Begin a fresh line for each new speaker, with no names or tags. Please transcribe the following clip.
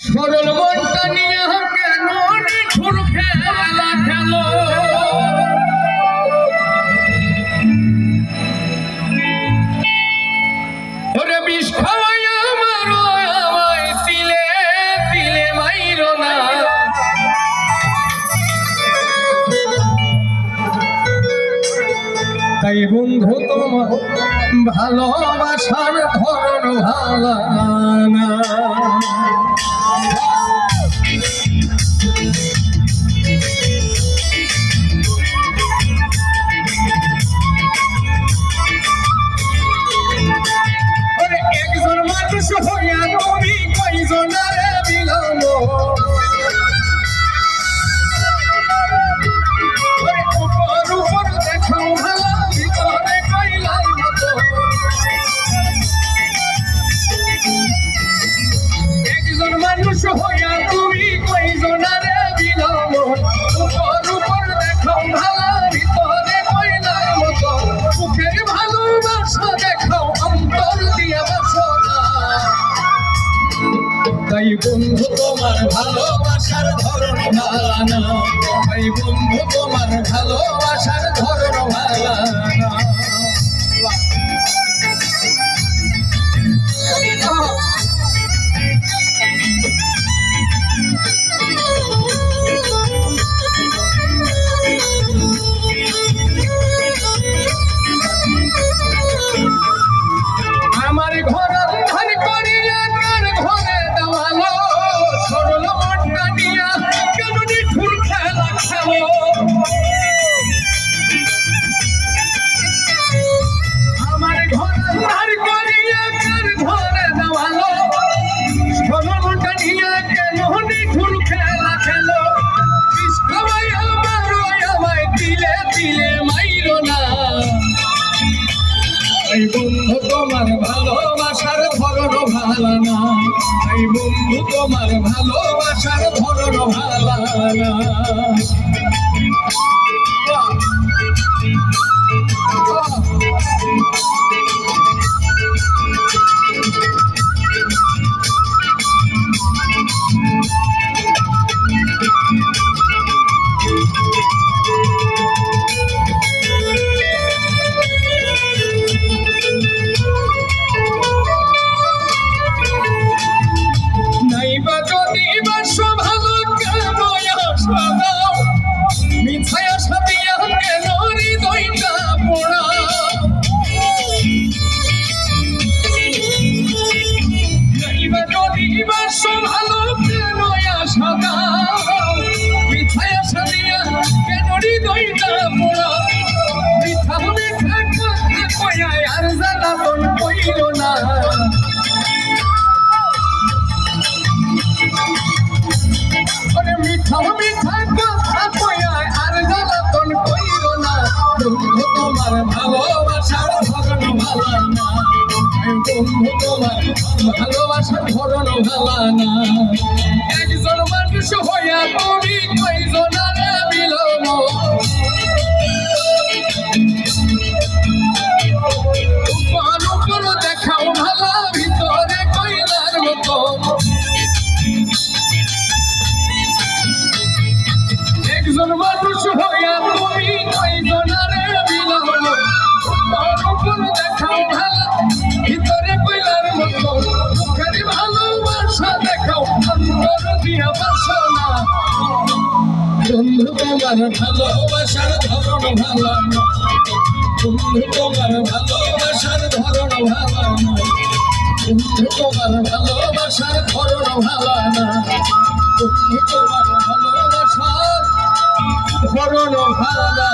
সরল মনটা নিয়ে কেন নিঠুর খেলা খেলো ওরে বিষ খাওয়াই আমারও আমায় তিলে তিলে মাইরো না তাই বন্ধু তোমার ভালোবাসার ধরন ভালো না একজন মানুষ হইয়া তুমি কয়জনারে বিলাম উপর উপর দেখো ভালো ভিতরে কইলার মতো একজন মানুষ হইয়া তুমি কয়জনারে বিলাম উপর উপর দেখো ভালো ভিতরে কইলার মতো মুখের ভালোবাসা দেখো অন্তর দিয়া বাসনা তাই বন্ধু তোমার ভালোবাসার ধরন ভালো না তাই বন্ধু তোমার ভালোবাসার ধরন ভালো না আমার ঘর ধান করিয়া কার ঘরে দেওয়ালো সরল মনটা নিয়া কেন নিঠুর খেলা খেলো আমার ঘর ধান করিয়া কার ঘরে দেওয়ালো সরল মনটা নিয়া কেন নিঠুর খেলা খেলো বিষ খাওয়াই আমায় তিলে তিলে মাইরো না এই বন্ধু তোমার ভালোবাসার ধরন ভালো না এই বন্ধু তোমার ভালোবাসার ধরন ভালো না তোমার ভালোবাসার ধরন ভালো না বন্ধু তোমার ভালোবাসার ধরন ভালো না একজন মানুষ হইয়া তুমি কয়জনারে বিলাম উপর উপর দেখাও ভালো ভিতরে কইলার মতো একজন মানুষ হইয়া তুমি কয়জনারে বিলাম উপর দেখাও ভালো ভিতরে কইলার মতো মুখের ভালোবাসা দেখাও অন্তর দিয়া বাসনা বন্ধু তোমার ভালোবাসার ধরন ভালো না বন্ধু তোমার ভালোবাসার ধরন ভালো না বন্ধু তোমার ভালোবাসার ধরন ভালো না বন্ধু তোমার ভালোবাসার ধরন ভালো না